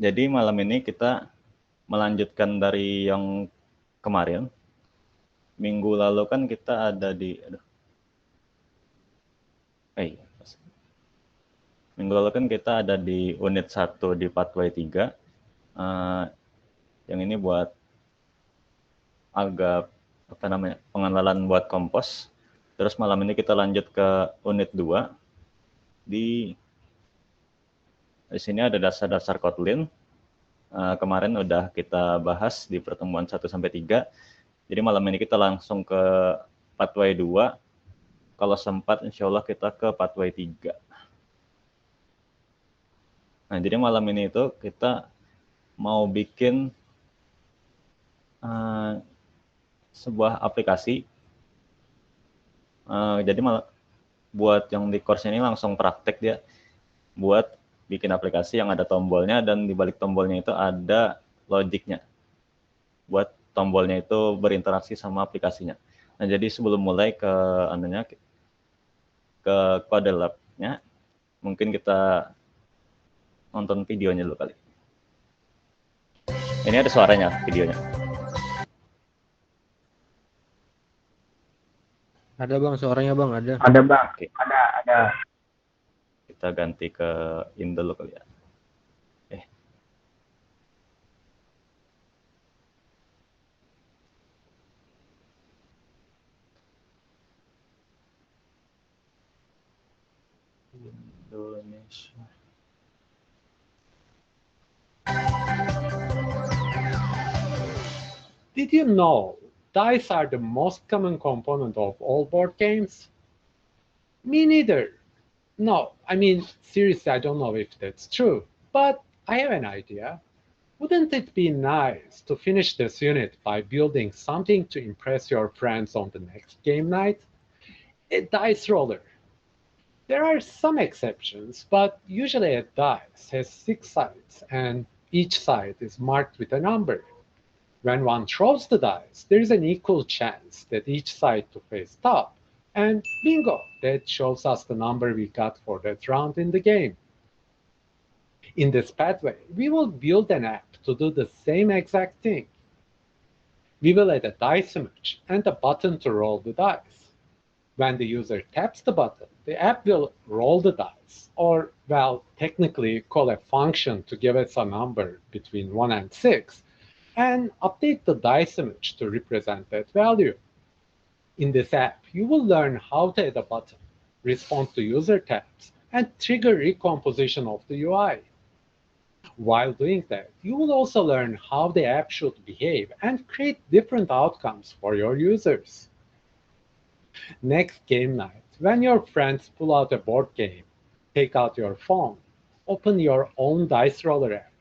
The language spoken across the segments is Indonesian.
Jadi malam ini kita melanjutkan dari yang kemarin. Minggu lalu kan kita ada di Minggu lalu kan kita ada di unit 1 di pathway 3. Yang ini buat agak pengenalan buat kompos. Terus malam ini kita lanjut ke unit 2. Di sini ada dasar-dasar Kotlin. Kemarin udah kita bahas di pertemuan 1 sampai 3. Jadi malam ini kita langsung ke pathway 2. Kalau sempat insya Allah kita ke pathway 3. Nah, jadi malam ini itu kita mau bikin sebuah aplikasi. Jadi buat yang di course ini langsung praktek dia buat bikin aplikasi yang ada tombolnya, dan di balik tombolnya itu ada logiknya. Buat tombolnya itu berinteraksi sama aplikasinya. Nah, jadi sebelum mulai ke kode lab-nya, mungkin kita nonton videonya dulu kali. Ini ada suaranya videonya. Ada bang, suaranya bang, ada. Ada bang, okay. ada. Kita ganti ke in dulu kali ya. Indonesia. Did you know dice are the most common component of all board games? Me neither. No, I mean, seriously, I don't know if that's true, but I have an idea. Wouldn't it be nice to finish this unit by building something to impress your friends on the next game night? A dice roller. There are some exceptions, but usually a dice has 6 sides and each side is marked with a number. When one throws the dice, there is an equal chance that each side to face top, and bingo, that shows us the number we got for that round in the game. In this pathway, we will build an app to do the same exact thing. We will add a dice image and a button to roll the dice. When the user taps the button, the app will roll the dice, or, well, technically call a function to give us a number between 1 and 6, and update the dice image to represent that value. In this app, you will learn how to add a button, respond to user taps, and trigger recomposition of the UI. While doing that, you will also learn how the app should behave and create different outcomes for your users. Next game night, when your friends pull out a board game, take out your phone, open your own dice roller app,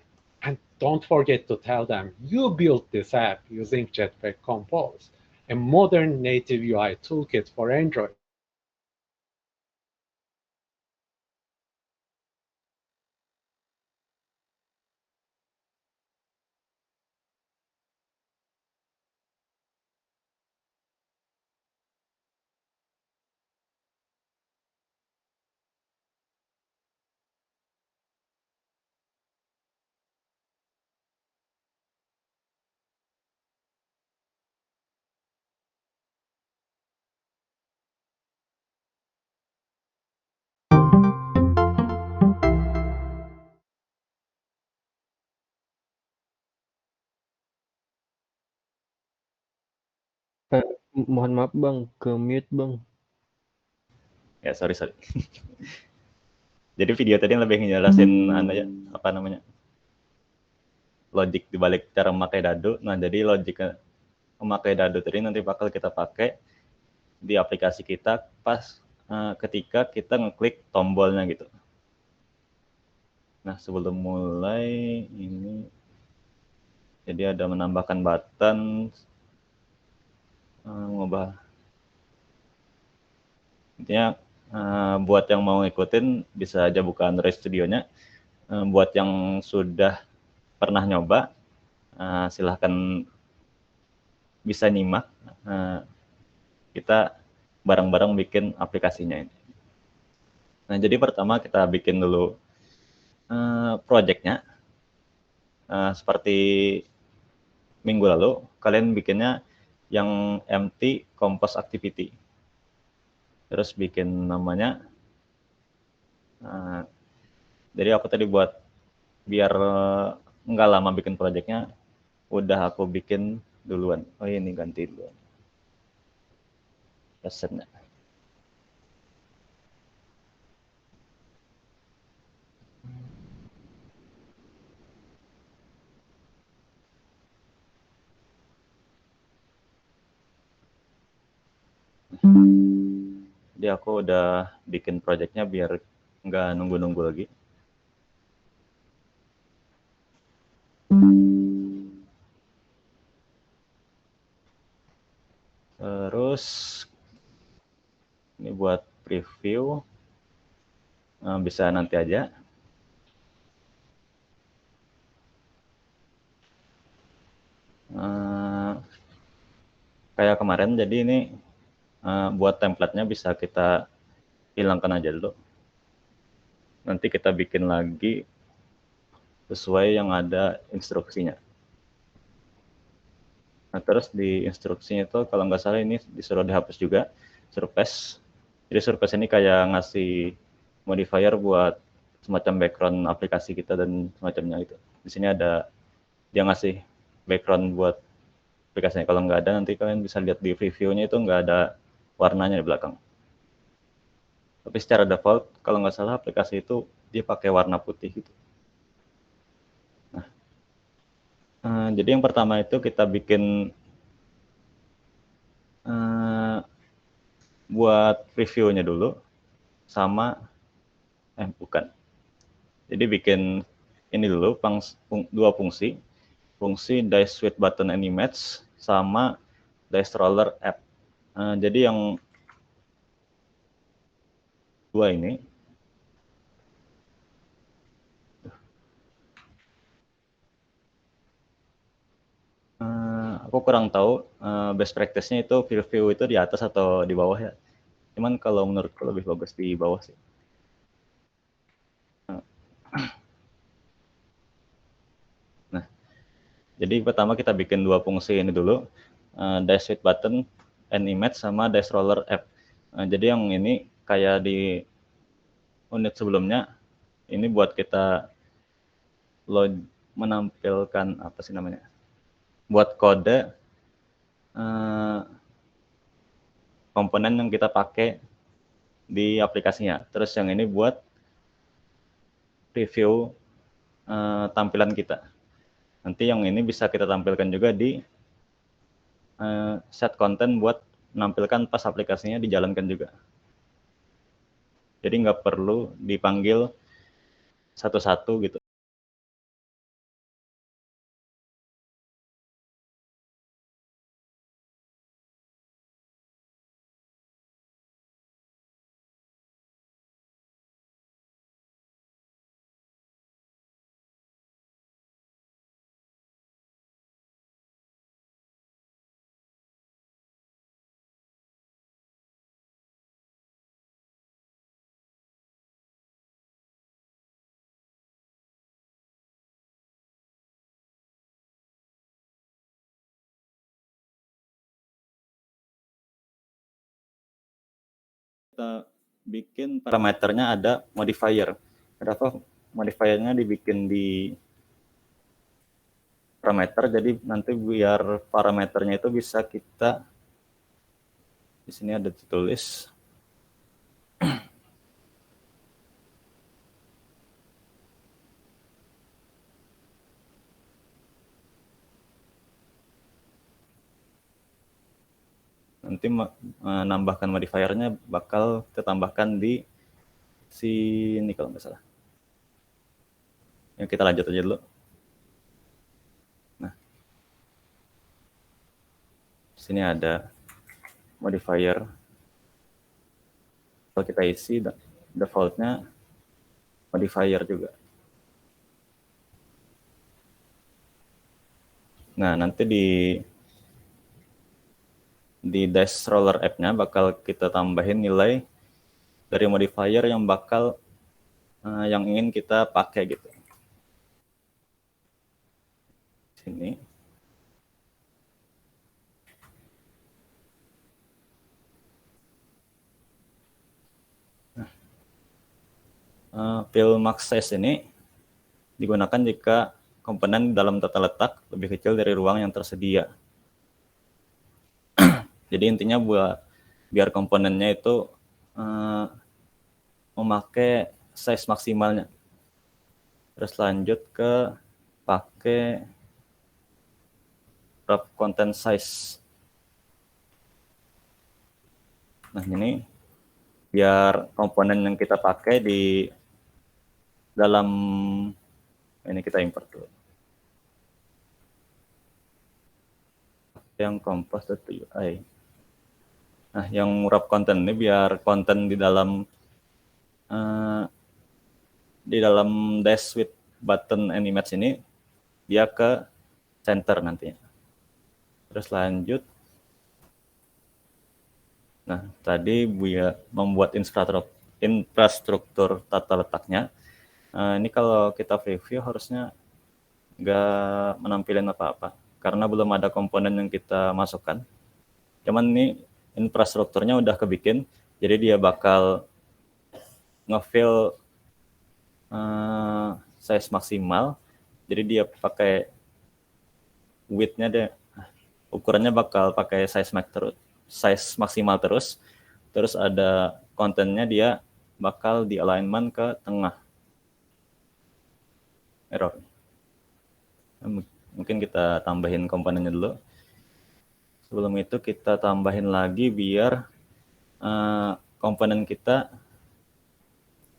and don't forget to tell them you built this app using Jetpack Compose, a modern native UI toolkit for Android. Mohon maaf bang, ke mute bang. Ya, sorry. Jadi video tadi lebih ngejelasin logik dibalik cara memakai dadu. Nah, jadi logik memakai dadu tadi nanti bakal kita pakai di aplikasi kita pas ketika kita ngeklik tombolnya gitu. Nah, sebelum mulai ini, jadi ada menambahkan button, ngubah. Intinya buat yang mau ngikutin bisa aja buka Android Studio-nya. Buat yang sudah pernah nyoba, silahkan bisa nyimak. Kita bareng-bareng bikin aplikasinya ini. Nah, jadi pertama kita bikin dulu project-nya. seperti minggu lalu, kalian bikinnya yang empty compose activity. Terus bikin namanya. Jadi aku tadi buat biar nggak lama bikin projectnya, udah aku bikin duluan. Oh ini ganti duluan. Pesennya. Jadi aku udah bikin projectnya biar nggak nunggu-nunggu lagi. Terus ini buat preview, bisa nanti aja. Kayak kemarin, jadi ini buat template-nya bisa kita hilangkan aja dulu. Nanti kita bikin lagi sesuai yang ada instruksinya. Nah, terus di instruksinya itu kalau nggak salah ini disuruh dihapus juga, surface. Jadi surface ini kayak ngasih modifier buat semacam background aplikasi kita dan semacamnya itu. Di sini ada dia ngasih background buat aplikasinya. Kalau nggak ada, nanti kalian bisa lihat di preview-nya itu nggak ada warnanya di belakang. Tapi secara default, kalau nggak salah aplikasi itu dia pakai warna putih gitu. Nah, jadi yang pertama itu kita bikin buat preview-nya dulu, sama bukan. Jadi bikin ini dulu, dua fungsi dice with button and image sama dice roller app. Jadi yang dua ini aku kurang tahu best practice-nya itu preview itu di atas atau di bawah ya. Cuman kalau menurutku lebih bagus di bawah sih. Nah, jadi pertama kita bikin dua fungsi ini dulu, dice with button and image sama dice roller app. Jadi yang ini kayak di unit sebelumnya, ini buat kita menampilkan apa sih namanya? Buat kode komponen yang kita pakai di aplikasinya. Terus yang ini buat review tampilan kita. Nanti yang ini bisa kita tampilkan juga di set content buat menampilkan pas aplikasinya dijalankan juga. Jadi nggak perlu dipanggil satu-satu gitu. Kita bikin parameternya ada modifier. Kenapa modifiernya dibikin di parameter? Jadi nanti biar parameternya itu bisa kita, di sini ada ditulis. Nanti menambahkan modifiernya bakal kita tambahkan di sini kalau nggak salah. Ya, kita lanjut aja dulu. Nah, sini ada modifier. Kalau kita isi defaultnya modifier juga. Nah, nanti di dice roller app-nya bakal kita tambahin nilai dari modifier yang bakal yang ingin kita pakai gitu. Sini. Fill max size ini digunakan jika komponen dalam tata letak lebih kecil dari ruang yang tersedia. Jadi intinya biar komponennya itu memakai size maksimalnya. Terus lanjut ke pakai wrap content size. Nah ini biar komponen yang kita pakai di dalam ini kita import dulu. Yang compose.ui. Nah, yang wrap content ini biar konten di dalam dash with button and image ini dia ke center nantinya. Terus lanjut. Nah, tadi Buya membuat infrastruktur tata letaknya. Ini kalau kita preview harusnya nggak menampilkan apa-apa karena belum ada komponen yang kita masukkan. Cuman ini infrastrukturnya udah kebikin, jadi dia bakal nge-fill size maksimal. Jadi dia pakai width-nya deh, ukurannya bakal pakai size maksimal terus. Terus ada kontennya dia bakal di alignment ke tengah. Error. Mungkin kita tambahin komponennya dulu. Sebelum itu kita tambahin lagi biar komponen kita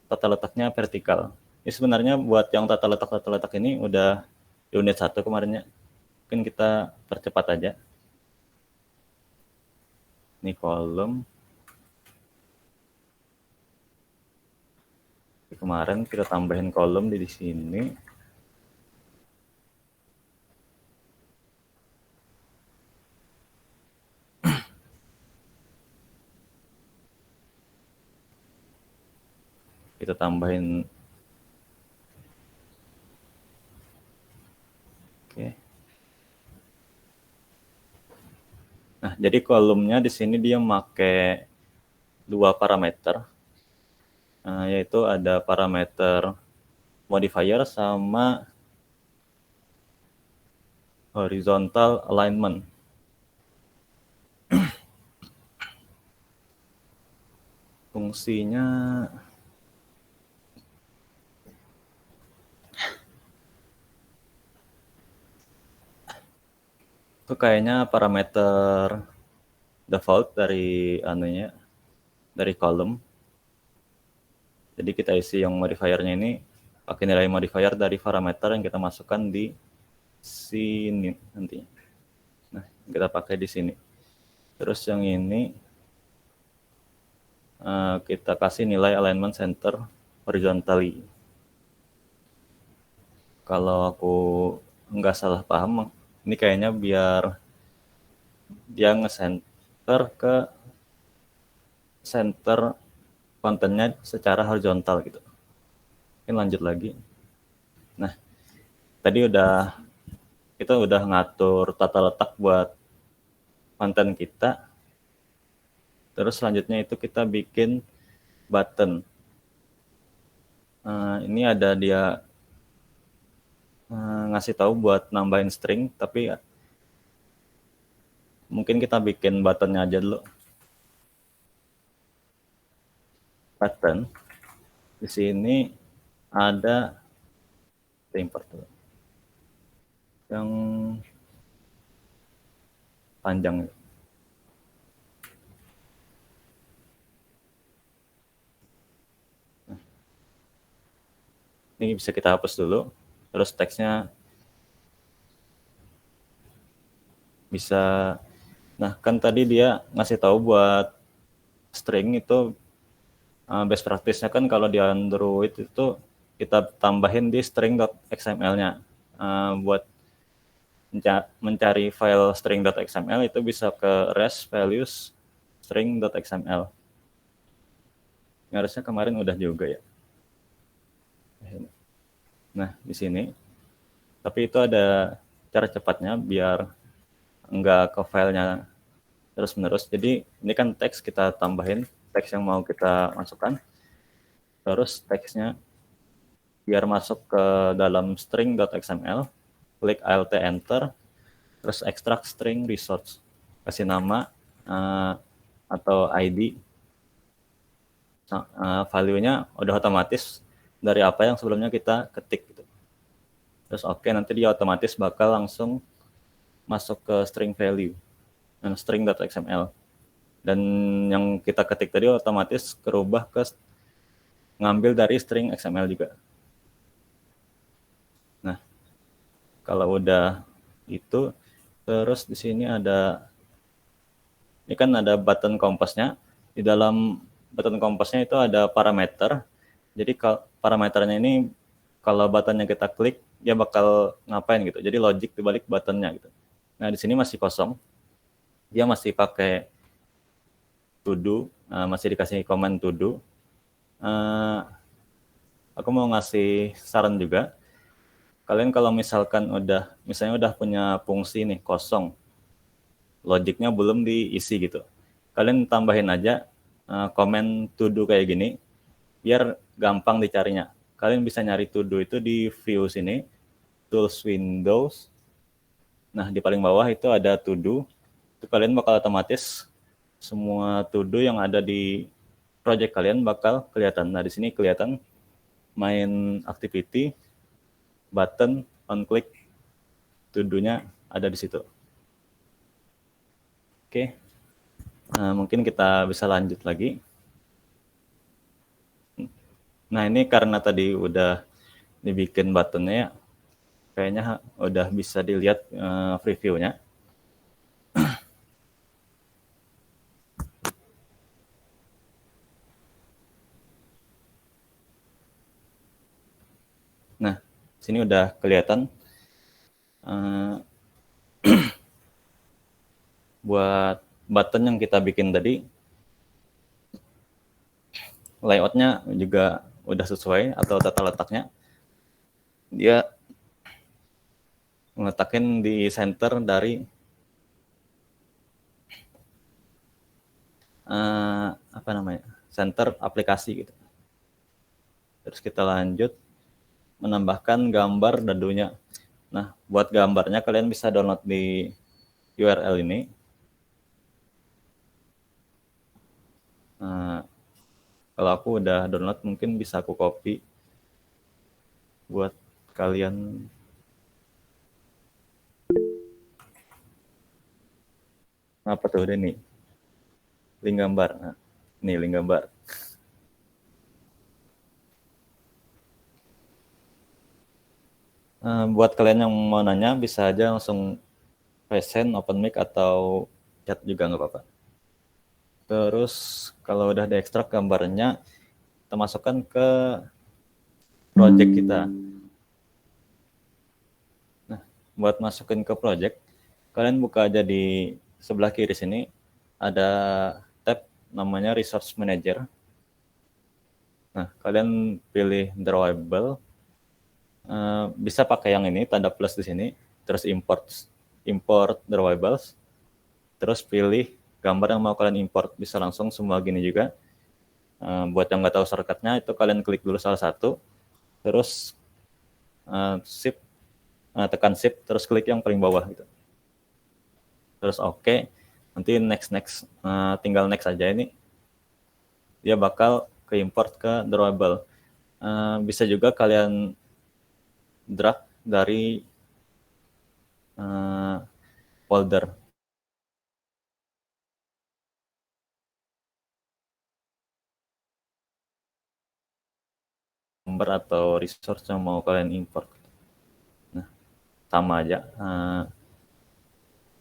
tata letaknya vertikal. Ini sebenarnya buat yang tata letak ini udah di unit 1 kemarinnya. Mungkin kita percepat aja. Ini kolom. Kemarin kita tambahin kolom di sini. Kita tambahin. Oke. Nah, jadi kolomnya di sini dia pakai 2 parameter. Yaitu ada parameter modifier sama horizontal alignment. Fungsinya itu kayaknya parameter default dari kolom. Jadi kita isi yang modifiernya ini pakai nilai modifier dari parameter yang kita masukkan di sini nantinya. Nah, kita pakai di sini. Terus yang ini kita kasih nilai alignment center horizontally. Kalau aku nggak salah paham, ini kayaknya biar dia nge-center ke center kontennya secara horizontal gitu. Mungkin lanjut lagi. Nah, tadi kita udah ngatur tata letak buat konten kita. Terus selanjutnya itu kita bikin button. Ini ada dia ngasih tahu buat nambahin string, tapi mungkin kita bikin buttonnya aja dulu. Button di sini ada import dulu. Yang panjang. Ini bisa kita hapus dulu. Terus teksnya bisa. Nah, kan tadi dia ngasih tahu buat string itu best practice-nya kan kalau di Android itu kita tambahin di string.xml-nya. Buat mencari file string.xml itu bisa ke res values string.xml. Harusnya kemarin udah juga ya. Nah, di sini. Tapi itu ada cara cepatnya biar nggak ke filenya terus-menerus. Jadi ini kan teks, kita tambahin teks yang mau kita masukkan, terus teksnya biar masuk ke dalam string.xml, klik alt enter, terus extract string resource, kasih nama atau ID, value-nya udah otomatis dari apa yang sebelumnya kita ketik gitu. Terus oke, nanti dia otomatis bakal langsung masuk ke string value, string.xml, dan yang kita ketik tadi otomatis kerubah ke ngambil dari string XML juga. Nah, kalau udah itu, terus di sini ada, ini kan ada button kompasnya. Di dalam button kompasnya itu ada parameter. Jadi parameternya ini kalau buttonnya kita klik, dia bakal ngapain gitu. Jadi logic dibalik buttonnya gitu. Nah, di sini masih kosong. Dia masih pakai to do, masih dikasih command to do. Aku mau ngasih saran juga. Kalian kalau misalnya udah punya fungsi nih kosong, logiknya belum diisi gitu, kalian tambahin aja command to do kayak gini, biar gampang dicarinya. Kalian bisa nyari to do itu di view sini, tools Windows. Nah, di paling bawah itu ada to do. Itu kalian bakal otomatis semua to do yang ada di project kalian bakal kelihatan. Nah, di sini kelihatan main activity, button, on click, to do-nya ada di situ. Oke. Mungkin kita bisa lanjut lagi. Nah, ini karena tadi udah dibikin buttonnya ya, kayaknya udah bisa dilihat preview-nya. Nah, sini udah kelihatan buat button yang kita bikin tadi, layout-nya juga udah sesuai atau tata letaknya. Dia ngeletakin di center dari center aplikasi gitu. Terus kita lanjut menambahkan gambar dadunya. Nah, buat gambarnya kalian bisa download di URL ini. Kalau aku udah download, mungkin bisa aku copy buat kalian. Apa tuh ini? Link gambar. Nah, ini link gambar. Buat kalian yang mau nanya, bisa aja langsung present, open mic, atau chat juga nggak apa-apa. Terus kalau udah diekstrak gambarnya, kita masukkan ke project kita. Nah, buat masukin ke project, kalian buka aja di sebelah kiri sini, ada tab namanya Resource Manager. Nah, kalian pilih drawable. Bisa pakai yang ini, tanda plus di sini, terus import drawables, terus pilih gambar yang mau kalian import. Bisa langsung semua gini juga. Buat yang nggak tahu shortcutnya, itu kalian klik dulu salah satu, terus tekan shift, terus klik yang paling bawah gitu. Terus oke, nanti next, tinggal next aja ini. Dia bakal ke import ke drawable. Bisa juga kalian drag dari folder. Gambar atau resource yang mau kalian import. Nah, sama aja.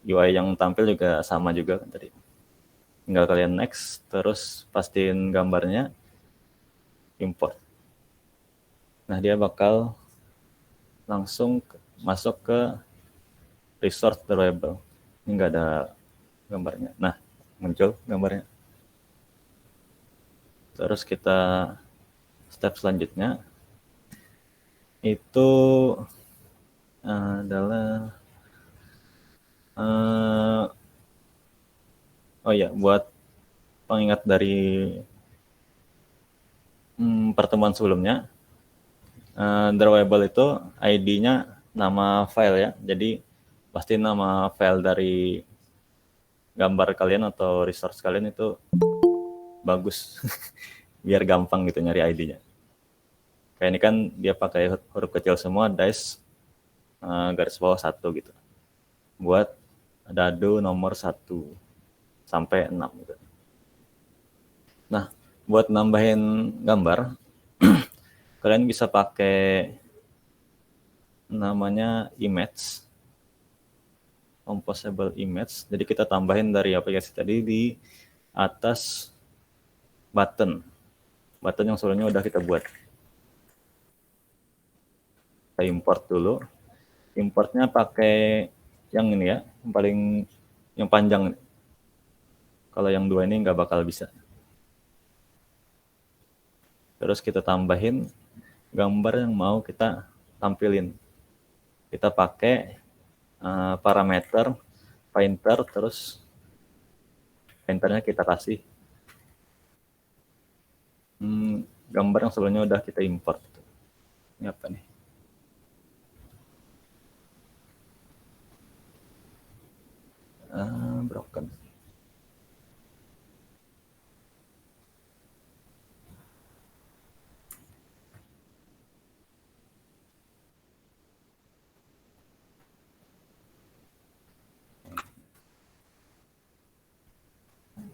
UI yang tampil juga sama juga kan tadi. Tinggal kalian next, terus pastiin gambarnya, import. Nah, dia bakal langsung masuk ke resource drawable. Ini nggak ada gambarnya. Nah, muncul gambarnya. Terus kita step selanjutnya itu adalah Oh ya, buat pengingat dari pertemuan sebelumnya, drawable itu ID-nya nama file ya. Jadi pasti nama file dari gambar kalian atau resource kalian itu bagus biar gampang gitu nyari ID-nya. Kayak ini kan dia pakai huruf kecil semua, dice garis bawah 1 gitu. Buat dado nomor 1 sampai 6 gitu. Nah, buat nambahin gambar, kalian bisa pakai namanya image, composable image. Jadi kita tambahin dari aplikasi tadi di atas button yang sebelumnya udah kita buat. Kita import dulu. Importnya pakai yang ini ya, yang panjang. Kalau yang 2 ini nggak bakal bisa. Terus kita tambahin gambar yang mau kita tampilin. Kita pakai parameter painter, terus painternya kita kasih gambar yang sebelumnya udah kita import. Ini apa nih? Broken.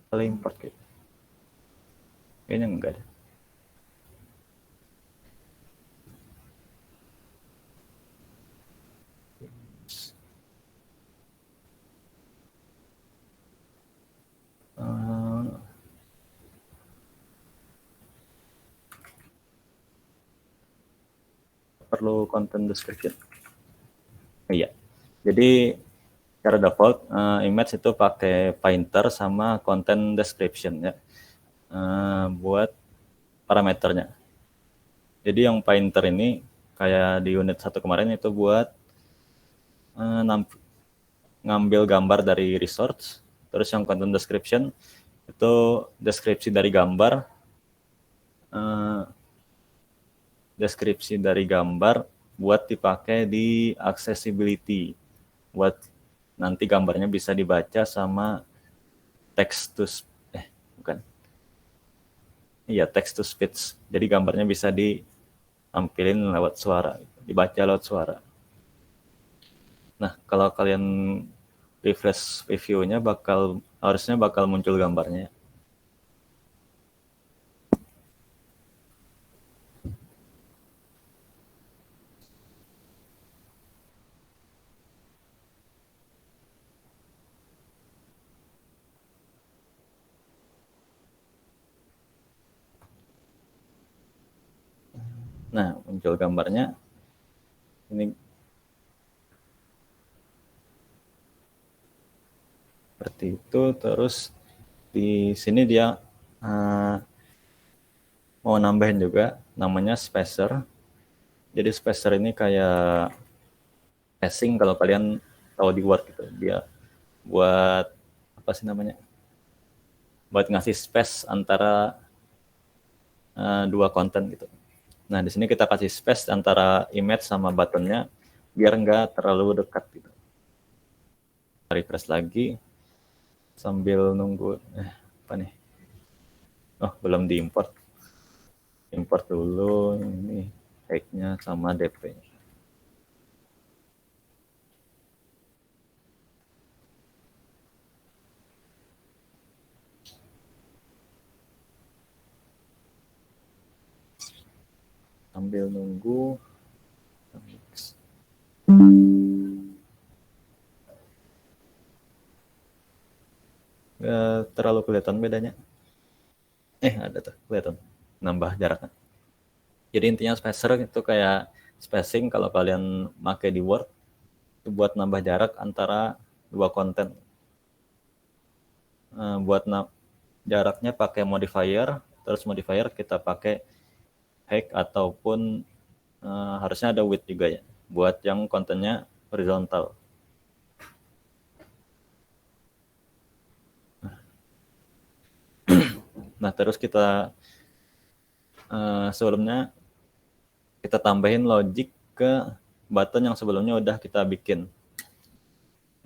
Kalau import gitu. Kayaknya enggak deh. Perlu content description. Iya. Jadi cara default image itu pakai painter sama content description ya. Buat parameternya. Jadi yang painter ini kayak di unit 1 kemarin itu buat ngambil gambar dari resource. Terus yang content description itu deskripsi dari gambar. Deskripsi dari gambar buat dipakai di accessibility. Buat nanti gambarnya bisa dibaca sama text to text to speech. Jadi gambarnya bisa ditampilin lewat suara, dibaca lewat suara. Nah, kalau kalian refresh preview-nya harusnya bakal muncul gambarnya. Nah, muncul gambarnya. Ini seperti itu. Terus di sini dia mau nambahin juga namanya spacer. Jadi spacer ini kayak spacing kalau kalian tahu di Word gitu. Dia buat apa sih namanya? Buat ngasih space antara dua konten gitu. Nah, di sini kita kasih space antara image sama buttonnya biar nggak terlalu dekat gitu. Refresh lagi sambil nunggu apa nih? Oh, belum diimport. Import dulu ini tag-nya sama DP-nya. Sambil nunggu. Nggak terlalu kelihatan bedanya. Ada tuh, kelihatan. Nambah jaraknya. Jadi intinya spacer itu kayak spacing kalau kalian pakai di Word, itu buat nambah jarak antara dua konten. Buat jaraknya pakai modifier, terus modifier kita pakai height ataupun harusnya ada width juga ya, buat yang kontennya horizontal. Nah, terus kita sebelumnya kita tambahin logic ke button yang sebelumnya udah kita bikin.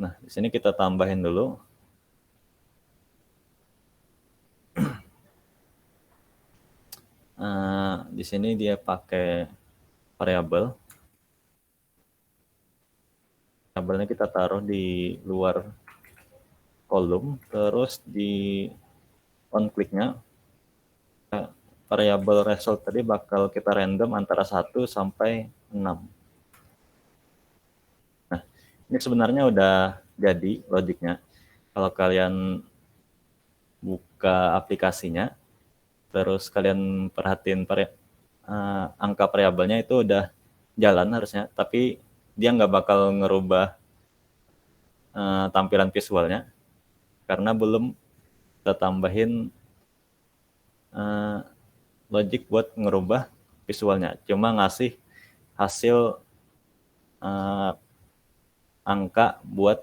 Nah, di sini kita tambahin dulu. Di sini dia pakai variabel. Variabelnya kita taruh di luar kolom, terus di on click-nya variabel result tadi bakal kita random antara 1 sampai 6. Nah, ini sebenarnya udah jadi logiknya. Kalau kalian buka aplikasinya, terus kalian perhatiin angka variabelnya itu udah jalan harusnya, tapi dia nggak bakal ngerubah tampilan visualnya karena belum kita tambahin logic buat ngerubah visualnya, cuma ngasih hasil angka buat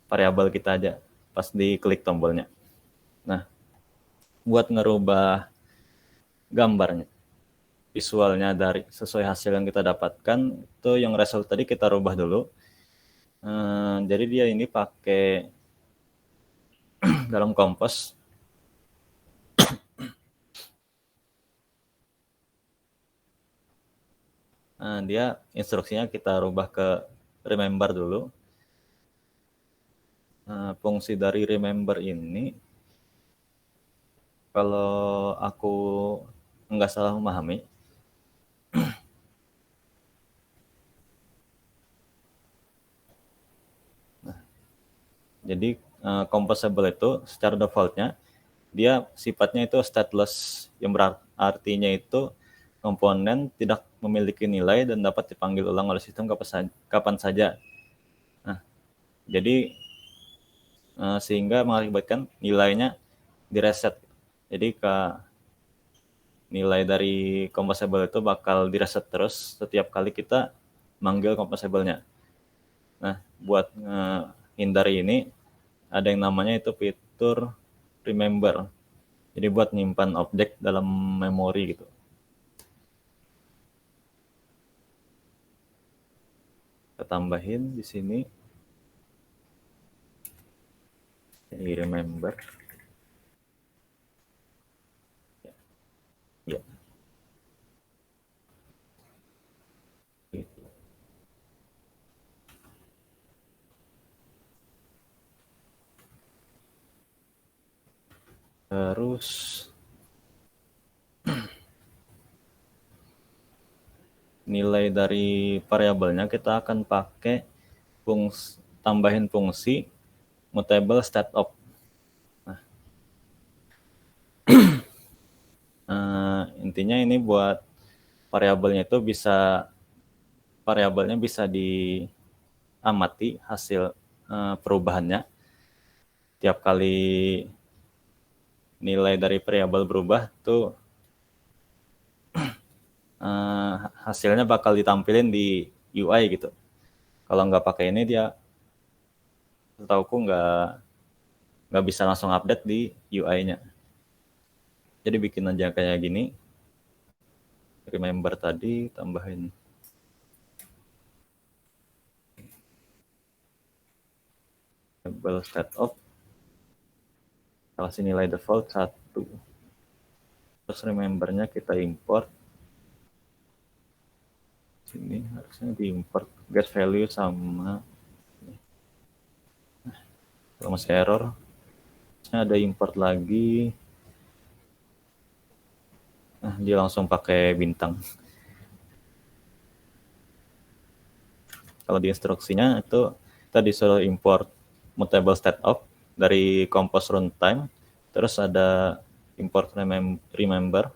variabel kita aja pas diklik tombolnya. Nah, buat ngerubah gambarnya, visualnya dari sesuai hasil yang kita dapatkan, itu yang result tadi kita rubah dulu. Jadi dia ini pakai dalam Compose. Dia instruksinya kita rubah ke remember dulu. Fungsi dari remember ini, kalau aku nggak salah memahami, jadi composable itu secara defaultnya dia sifatnya itu stateless, yang berartinya itu komponen tidak memiliki nilai dan dapat dipanggil ulang oleh sistem kapan saja. Nah, jadi sehingga mengakibatkan nilainya direset. Jadi nilai dari composable itu bakal direset terus setiap kali kita manggil composable-nya. Nah, buat hindari ini ada yang namanya itu fitur remember. Jadi buat nyimpan objek dalam memori gitu. Kita tambahin di sini. Jadi remember. Ya. Terus nilai dari variabelnya kita akan pakai tambahin fungsi mutable state_of. Intinya ini buat variabelnya itu variabelnya bisa diamati hasil perubahannya. Tiap kali nilai dari variabel berubah tuh hasilnya bakal ditampilin di UI gitu. Kalau nggak pakai ini dia, setauku nggak bisa langsung update di UI-nya. Jadi bikin aja kayak gini. Remember tadi tambahin variable state_of, kasih nilai default 1. Terus remembernya kita import. Sini harusnya diimport get value sama, kalau masih error ada import lagi. Nah, dia langsung pakai bintang. Kalau di instruksinya itu kita disuruh import mutable state_of dari Compose runtime, terus ada import remember,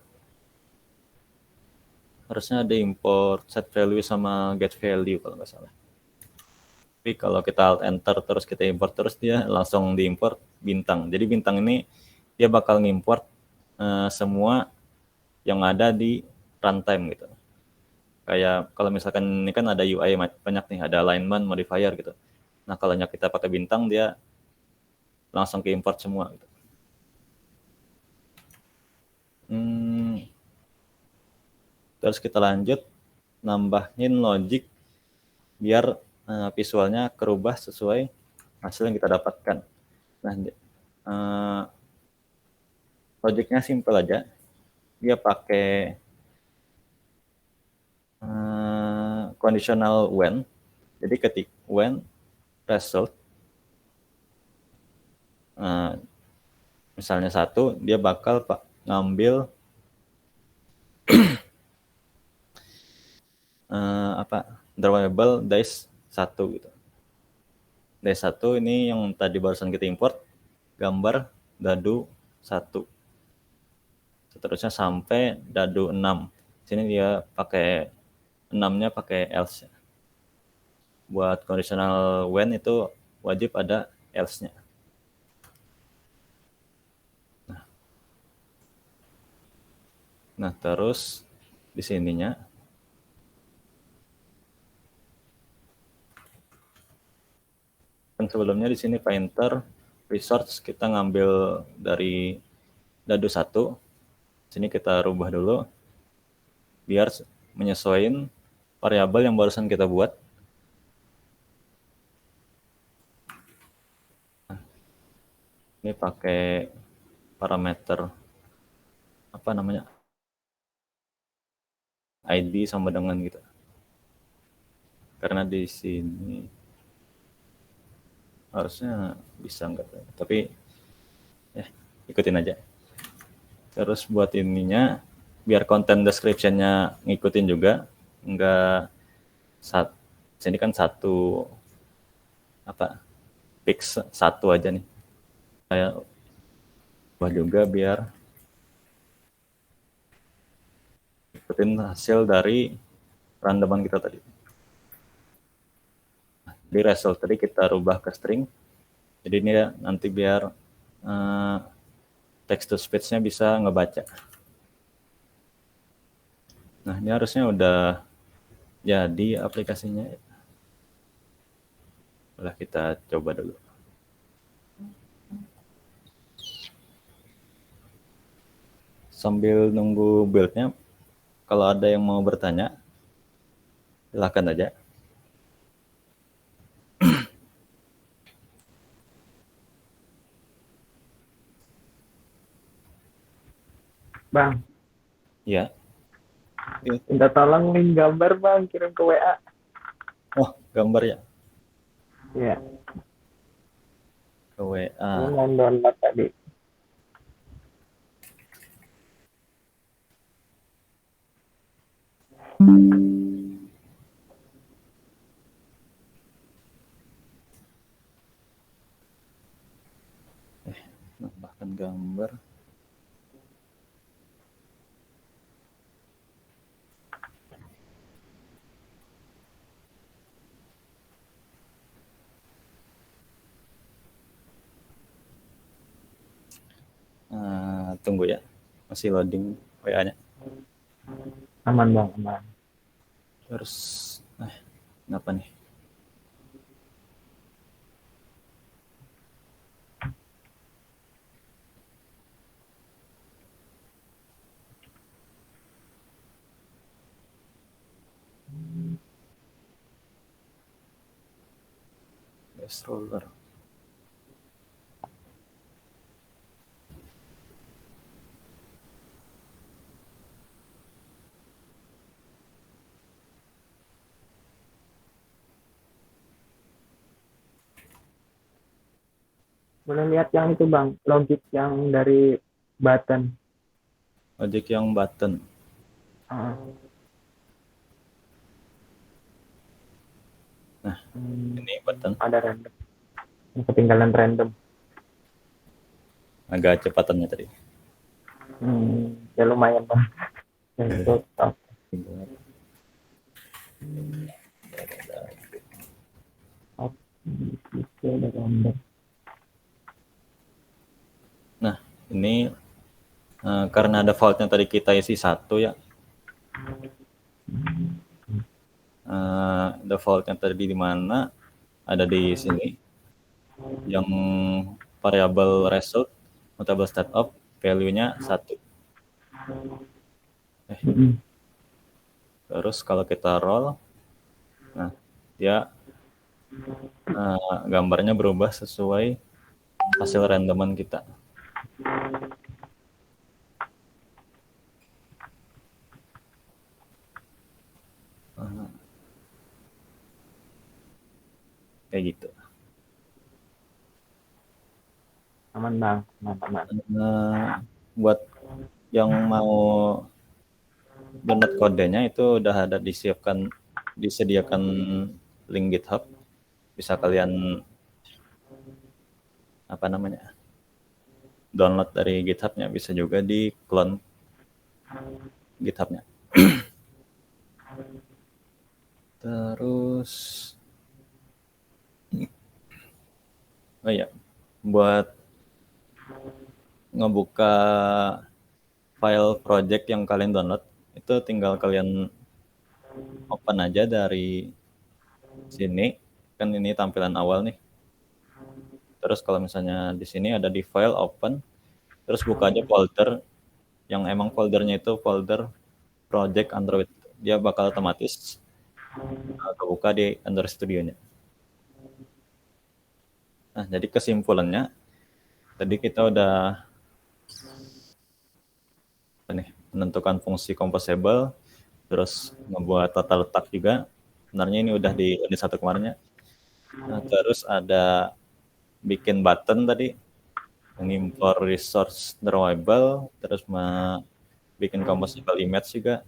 harusnya ada import set value sama get value kalau nggak salah. Tapi kalau kita alt enter terus kita import terus, dia langsung diimport bintang. Jadi bintang ini dia bakal ngimport semua yang ada di runtime gitu. Kayak kalau misalkan ini kan ada UI banyak nih, ada alignment, modifier gitu. Nah, kalau kita pakai bintang dia langsung ke import semua gitu. Terus kita lanjut nambahin logic biar visualnya kerubah sesuai hasil yang kita dapatkan. Nah, logicnya simple aja. Dia pakai conditional when. Jadi ketik when result misalnya 1, dia bakal ngambil the variable dice 1 gitu. Dice 1 ini yang tadi barusan kita import, gambar dadu 1. Seterusnya sampai dadu 6. Sini dia pakai 6-nya pakai else. Buat conditional when itu wajib ada else-nya. Nah, terus di sininya kan sebelumnya di sini painter resource kita ngambil dari dadu 1. Sini kita rubah dulu biar menyesuaikan variabel yang barusan kita buat. Nah, ini pakai parameter ID sama dengan gitu. Karena di sini harusnya bisa enggak, tapi ya ikutin aja. Terus buat ininya biar content description-nya ngikutin juga, enggak sini kan fix 1 aja nih. Saya ubah juga biar ikutin hasil dari randoman kita tadi. Di result tadi kita rubah ke string. Jadi ini ya, nanti biar text to speech-nya bisa ngebaca. Nah, ini harusnya udah jadi aplikasinya. Udah, kita coba dulu. Sambil nunggu build-nya, kalau ada yang mau bertanya, silakan aja. Bang. Ya. Minta tolong link gambar bang, kirim ke WA. Oh, gambar ya? Iya. Ke WA. Ini mau download tadi. Nambahkan gambar. Tunggu ya, masih loading WA-nya. Aman bang, aman. Terus, kenapa nih? Best roller. Boleh lihat yang itu bang, logic yang dari button. Logic yang button. Nah, ini button. Ada random. Ketinggalan random. Agak cepatannya tadi. Ya lumayan bang. Nah, ini karena ada faultnya tadi kita isi 1 ya. Defaultnya tadi di mana? Ada di sini. Yang variabel result, mutable state of value-nya 1. Mm-mm. Terus kalau kita roll, nah dia gambarnya berubah sesuai hasil randoman kita. Kayak gitu. Aman bang, aman. Buat yang mau download kodenya itu udah ada disediakan link GitHub. Bisa kalian download dari GitHub-nya, bisa juga di clone GitHub-nya. Terus oh iya, buat ngebuka file project yang kalian download itu tinggal kalian open aja dari sini, kan ini tampilan awal nih. Terus kalau misalnya di sini ada di file open, terus buka aja folder yang emang foldernya itu folder project Android. Dia bakal otomatis kebuka di Android Studio-nya. Nah, jadi kesimpulannya tadi kita udah menentukan fungsi composable, terus membuat tata letak juga. Sebenarnya ini udah di unit 1 kemarinnya. Nah, terus ada bikin button tadi, mengimport resource drawable, terus bikin composable image juga.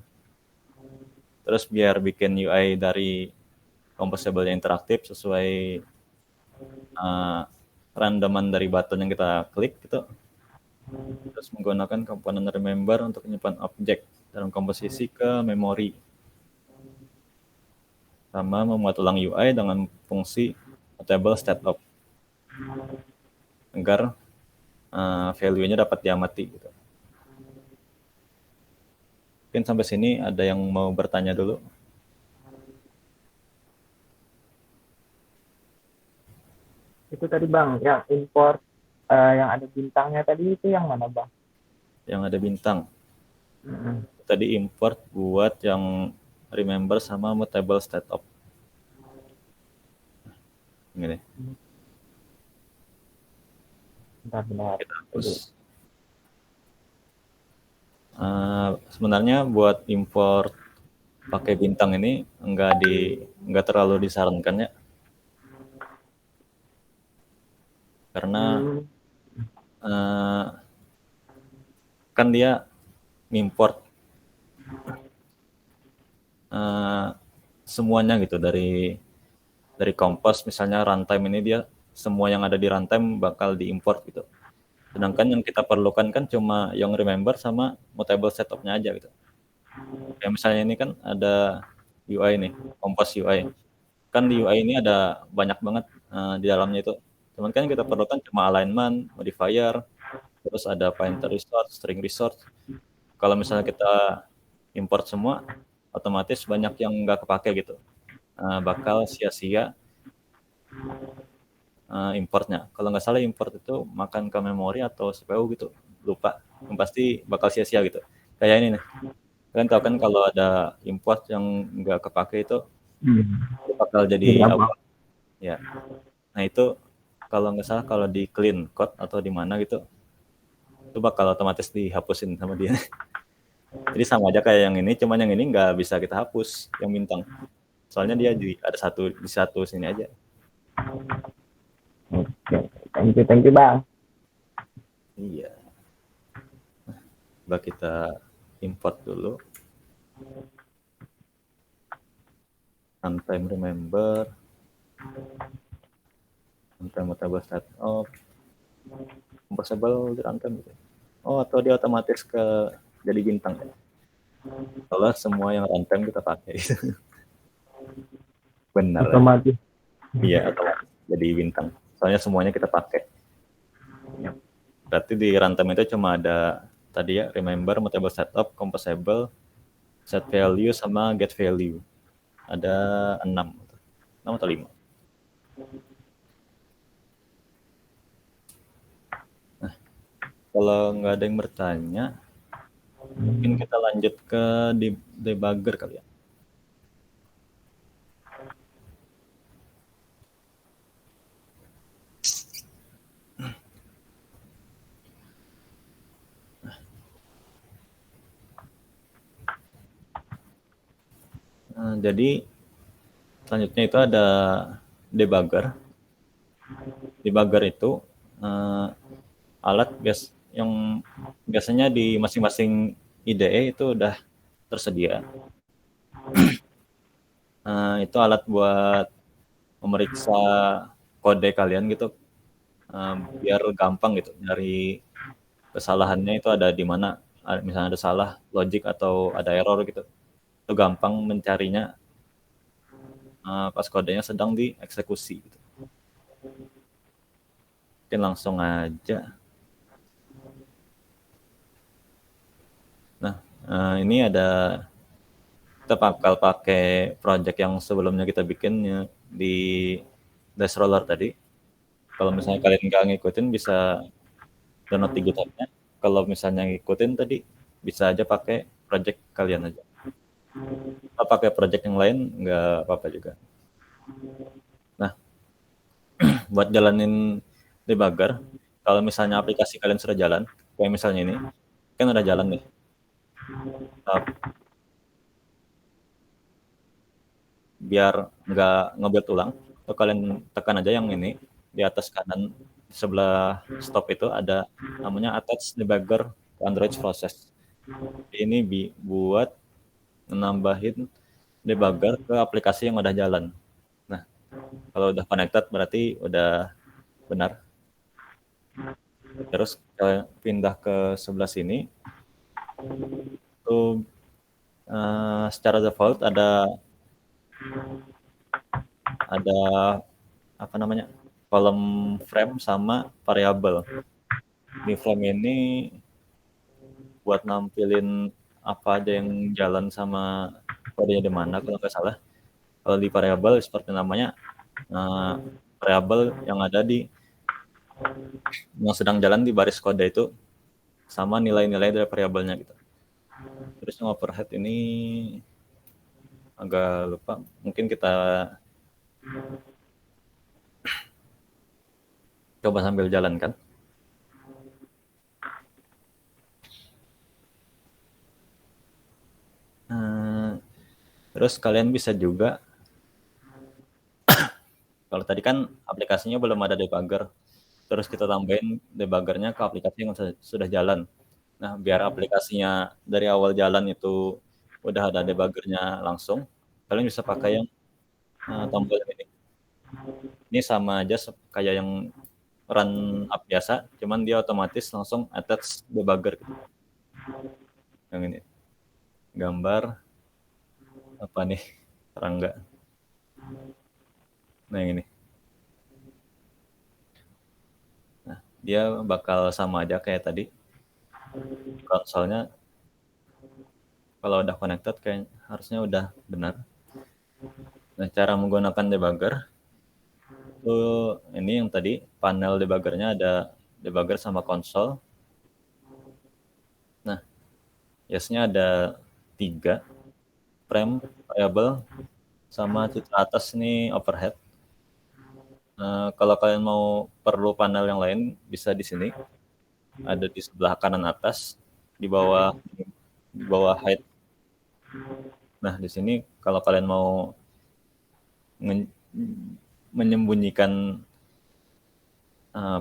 Terus biar bikin UI dari composable yang interaktif sesuai randoman dari button yang kita klik gitu. Terus menggunakan komponen remember untuk menyimpan objek dalam komposisi ke memori. Sama membuat ulang UI dengan fungsi mutable stateOp agar value-nya dapat diamati gitu. Mungkin sampai sini ada yang mau bertanya dulu? Itu tadi bang, yang import yang ada bintangnya tadi itu yang mana bang? Yang ada bintang. Tadi import buat yang remember sama mutable stateOp. Ini deh. Benar-benar. Kita hapus. Sebenarnya buat import pakai bintang ini enggak terlalu disarankan ya, karena kan dia import semuanya gitu dari Compose misalnya runtime ini, dia semua yang ada di runtime bakal diimport gitu. Sedangkan yang kita perlukan kan cuma yang remember sama mutable setup-nya aja gitu. Kayak misalnya ini kan ada UI nih, Compose UI. Kan di UI ini ada banyak banget di dalamnya itu. Cuman kan kita perlukan cuma alignment, modifier, terus ada pointer resource, string resource. Kalau misalnya kita import semua, otomatis banyak yang nggak kepake gitu. Bakal sia-sia importnya. Kalau nggak salah import itu makan ke memori atau CPU gitu, lupa. Yang pasti bakal sia-sia gitu. Kayak ini nih. Kalian tahu kan kalau ada import yang nggak kepake itu bakal jadi apa? Ya. Nah itu kalau nggak salah kalau di clean code atau di mana gitu, itu bakal otomatis dihapusin sama dia. Jadi sama aja kayak yang ini, cuman yang ini nggak bisa kita hapus yang bintang. Soalnya dia ada di satu sini aja. Oke, thank you bang. Iya. Coba kita import dulu. Runtime remember, runtime mutable stateOp, composable di runtime gitu. Oh, atau dia otomatis jadi bintang ya. Kalau semua yang runtime kita pakai. Benar. Otomatis. Iya, otomatis jadi bintang. Soalnya semuanya kita pakai. Ya. Berarti di runtime itu cuma ada tadi ya, remember, mutable setup, composable, set value, sama get value. Ada 6 atau 5. Nah, kalau nggak ada yang bertanya, Mungkin kita lanjut ke debugger kali ya. Jadi selanjutnya itu ada debugger. Debugger itu alat yang biasanya di masing-masing IDE itu udah tersedia. Itu alat buat memeriksa kode kalian gitu, biar gampang gitu nyari kesalahannya itu ada di mana. Misalnya ada salah logik atau ada error gitu, itu gampang mencarinya pas kodenya sedang dieksekusi gitu. Mungkin langsung aja. Nah, ini ada, kita bakal pakai project yang sebelumnya kita bikin di Dash Roller tadi. Kalau misalnya kalian nggak ngikutin bisa download di GitHub-nya. Kalau misalnya ngikutin tadi bisa aja pakai project kalian aja. Kalau pakai project yang lain nggak apa-apa juga. Nah, buat jalanin debugger, kalau misalnya aplikasi kalian sudah jalan, kayak misalnya ini, kan udah jalan nih. Biar nggak ngebuild ulang, atau kalian tekan aja yang ini di atas kanan sebelah stop itu ada namanya attach debugger to Android process. Ini buat nambahin debugger ke aplikasi yang udah jalan. Nah, kalau udah connected berarti udah benar. Terus pindah ke sebelah sini, itu secara default ada apa namanya, kolom frame sama variabel. Di frame ini buat nampilin apa aja yang jalan sama kodenya di mana kalau nggak salah. Kalau di variabel seperti namanya, variabel yang ada yang sedang jalan di baris kode itu sama nilai-nilai dari variabelnya gitu. Terus yang overhead ini agak lupa, mungkin kita coba sambil jalan kan. Terus kalian bisa juga, kalau tadi kan aplikasinya belum ada debugger, terus kita tambahin debuggernya ke aplikasi yang sudah jalan. Nah, biar aplikasinya dari awal jalan itu udah ada debuggernya langsung, kalian bisa pakai yang tombol ini. Ini sama aja kayak yang run app biasa, cuman dia otomatis langsung attach debugger. Yang ini, gambar apa nih, terang nggak? Nah yang ini. Nah, dia bakal sama aja kayak tadi. Konsolnya kalau udah connected kayak harusnya udah benar. Nah, cara menggunakan debugger itu ini yang tadi panel debuggernya ada debugger sama konsol. Nah, yes-nya ada 3, frame, variable, sama citra atas ini overhead. Kalau kalian mau perlu panel yang lain bisa di sini, ada di sebelah kanan atas, di bawah height. Nah, di sini kalau kalian mau menyembunyikan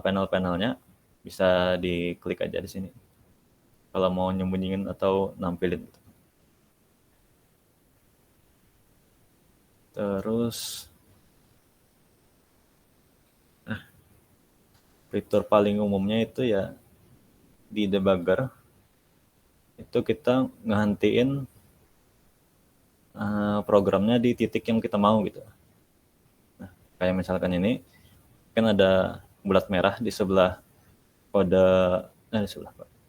panel-panelnya bisa diklik aja di sini. Kalau mau nyembunyiin atau nampilin. Terus fitur paling umumnya itu ya di debugger itu kita ngehentiin programnya di titik yang kita mau gitu. Nah, kayak misalkan ini kan ada bulat merah di sebelah kode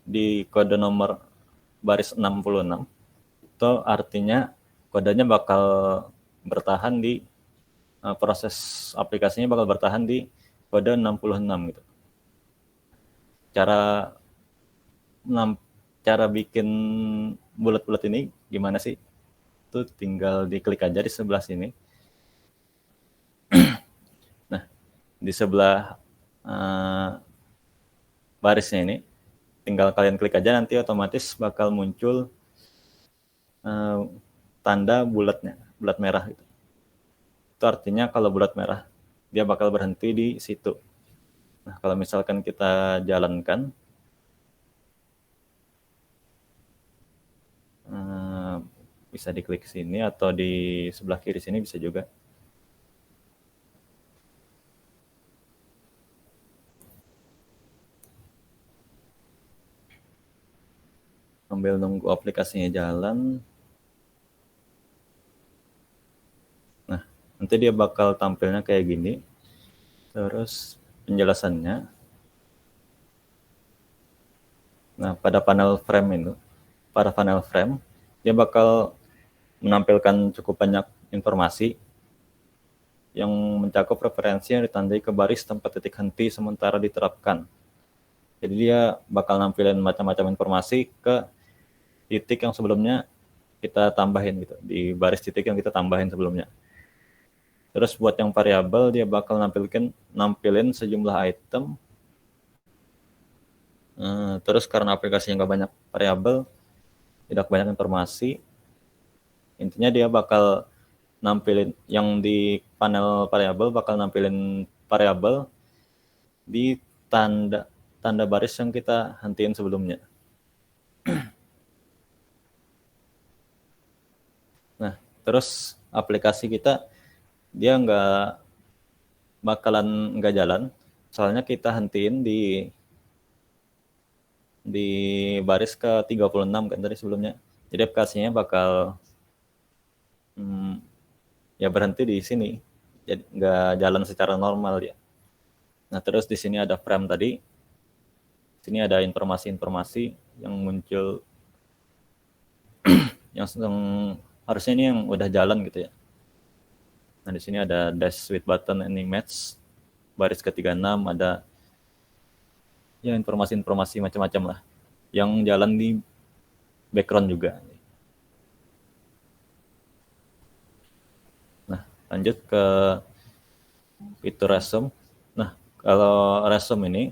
di kode nomor baris 66. Itu artinya kodenya bakal bertahan di proses aplikasinya bakal bertahan di kode 66 gitu. Cara cara bikin bulat-bulat ini gimana sih? Itu tinggal diklik aja di sebelah sini. Nah, di sebelah barisnya ini, tinggal kalian klik aja, nanti otomatis bakal muncul tanda bulatnya, bulat merah gitu. Itu artinya kalau bulat merah, dia bakal berhenti di situ. Nah, kalau misalkan kita jalankan, bisa diklik sini atau di sebelah kiri sini bisa juga. Sambil nunggu aplikasinya jalan. Nah, nanti dia bakal tampilnya kayak gini. Terus penjelasannya. Nah, pada panel frame dia bakal menampilkan cukup banyak informasi yang mencakup referensi yang ditandai ke baris tempat titik henti sementara diterapkan. Jadi dia bakal nampilin macam-macam informasi ke titik yang sebelumnya kita tambahin gitu, di baris titik yang kita tambahin sebelumnya. Terus buat yang variabel, dia bakal nampilin sejumlah item. Terus karena aplikasinya nggak banyak variabel, tidak banyak informasi, intinya dia bakal nampilin yang di panel variabel, bakal nampilin variabel di tanda baris yang kita hentiin sebelumnya. Nah, terus aplikasi kita dia bakalan nggak jalan, soalnya kita hentiin di baris ke 36 kan tadi sebelumnya. Jadi aplikasinya bakal ya berhenti di sini, jadi nggak jalan secara normal ya. Nah, terus di sini ada frame tadi, sini ada informasi-informasi yang muncul yang harusnya ini yang udah jalan gitu ya. Nah, di sini ada dash with button and image, baris ke-36 ada ya informasi-informasi macam-macam lah yang jalan di background juga. Nah, lanjut ke fitur resume. Nah, kalau resume ini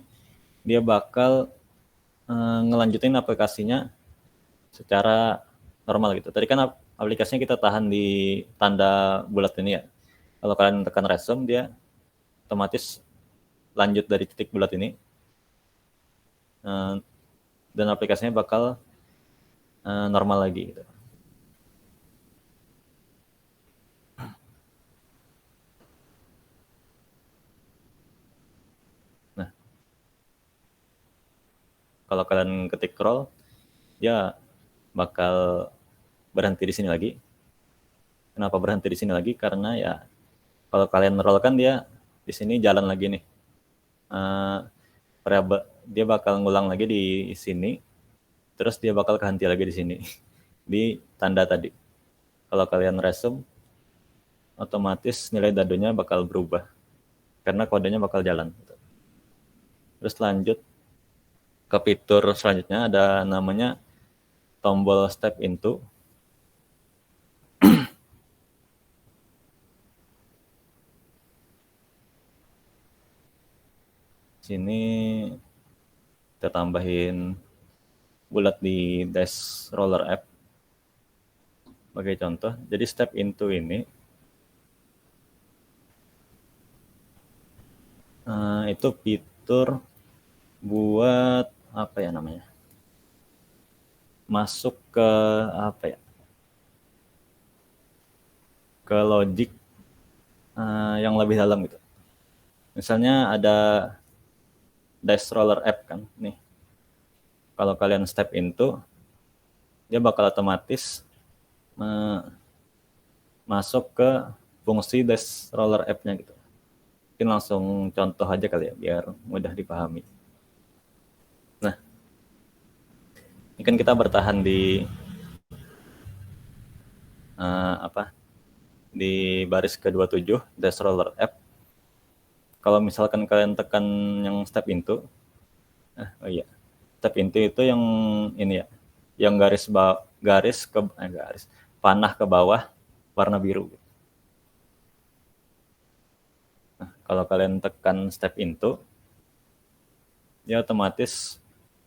dia bakal ngelanjutin aplikasinya secara normal gitu. Tadi kan aplikasinya kita tahan di tanda bulat ini ya. Kalau kalian tekan resume, dia otomatis lanjut dari titik bulat ini. Dan aplikasinya bakal normal lagi gitu. Nah, kalau kalian ketik scroll, ya bakal berhenti di sini lagi. Kenapa berhenti di sini lagi? Karena ya kalau kalian roll kan dia di sini jalan lagi nih. Dia bakal ngulang lagi di sini, terus dia bakal kehenti lagi di sini di tanda tadi. Kalau kalian resume, otomatis nilai dadonya bakal berubah karena kodenya bakal jalan. Terus lanjut ke fitur selanjutnya, ada namanya tombol step into. Sini kita tambahin bulat di dash roller app sebagai contoh. Jadi step into ini itu fitur buat apa ya namanya, masuk ke apa ya, ke logic yang lebih dalam gitu. Misalnya ada dash roller app kan nih, kalau kalian step into, dia bakal otomatis masuk ke fungsi dash roller app-nya gitu. Mungkin langsung contoh aja kali ya biar mudah dipahami. Nah, ini kan kita bertahan di di baris ke-27 dash roller app. Kalau misalkan kalian tekan yang step into, step into itu yang ini ya, yang garis panah ke bawah warna biru. Nah, kalau kalian tekan step into, dia otomatis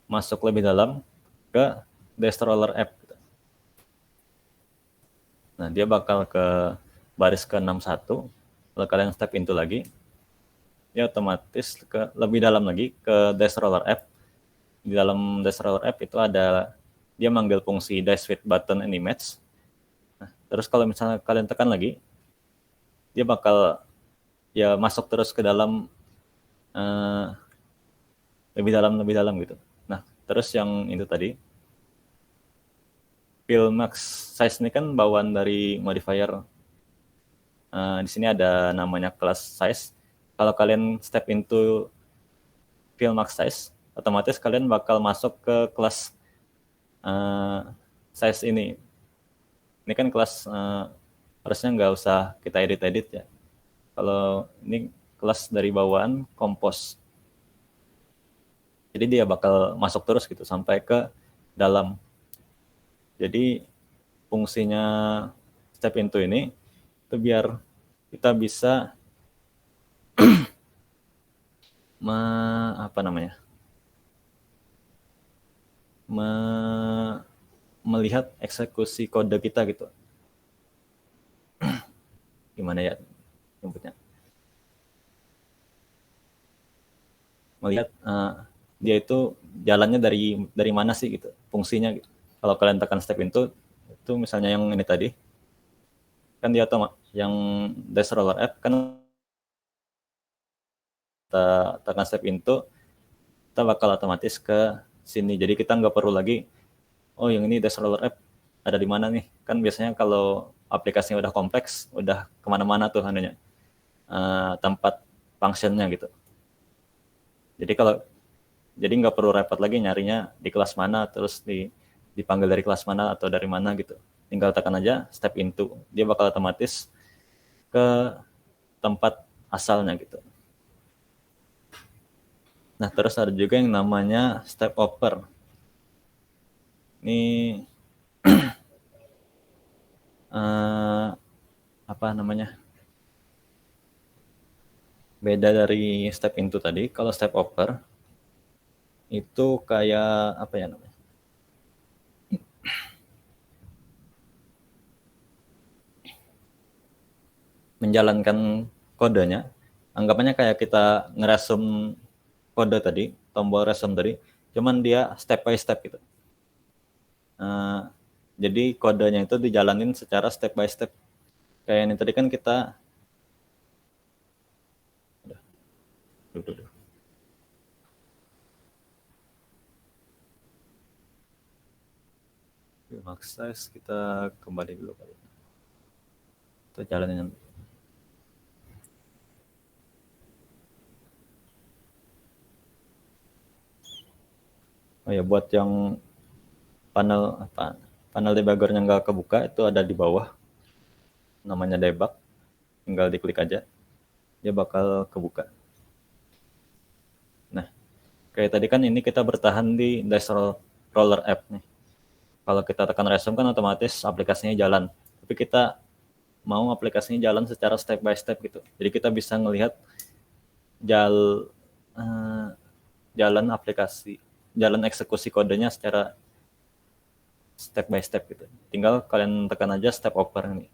masuk lebih dalam ke Destroyer app. Nah, dia bakal ke baris ke-61. Kalau kalian step into lagi, dia otomatis ke lebih dalam lagi ke Destroyer app. Di dalam Destroyer app itu ada, dia manggil fungsi dice with button and image. Nah, terus kalau misalnya kalian tekan lagi, dia bakal ya masuk terus ke dalam lebih dalam gitu. Nah, terus yang itu tadi fill max size ini kan bawaan dari modifier. Di sini ada namanya class size. Kalau kalian step into fill max size, otomatis kalian bakal masuk ke kelas size ini. Ini kan kelas harusnya nggak usah kita edit ya. Kalau ini kelas dari bawaan compose. Jadi dia bakal masuk terus gitu sampai ke dalam. Jadi fungsinya step into ini itu biar kita bisa melihat eksekusi kode kita gitu. Gimana ya nyebutnya? Melihat dia itu jalannya dari mana sih gitu, fungsinya gitu. Kalau kalian tekan step into, itu misalnya yang ini tadi, kan dia yang Destroyer app kan kita tekan step into, kita bakal otomatis ke sini. Jadi kita nggak perlu lagi, oh yang ini Destroyer app ada di mana nih? Kan biasanya kalau aplikasinya udah kompleks, udah kemana-mana tuh anunya, tempat functionnya gitu. Jadi nggak perlu repot lagi nyarinya di kelas mana, terus dipanggil dari kelas mana atau dari mana gitu. Tinggal tekan aja step into, dia bakal otomatis ke tempat asalnya gitu. Nah, terus ada juga yang namanya step over. Ini beda dari step into tadi. Kalau step over itu kayak apa ya namanya? Menjalankan kodenya, anggapannya kayak kita ngeresum kode tadi, tombol resume tadi, cuman dia step by step gitu. Jadi kodenya itu dijalanin secara step by step. Kayak ini tadi kan kita max size, kita kembali dulu kali. Kita jalanin. Oh ya, buat yang panel debuggernya nggak kebuka, itu ada di bawah, namanya debug, tinggal diklik aja, dia bakal kebuka. Nah, kayak tadi kan ini kita bertahan di Destroyer app nih. Kalau kita tekan resume kan otomatis aplikasinya jalan, tapi kita mau aplikasinya jalan secara step by step gitu. Jadi kita bisa ngelihat jalan aplikasi, jalan eksekusi kodenya secara step by step gitu. Tinggal kalian tekan aja step over ini,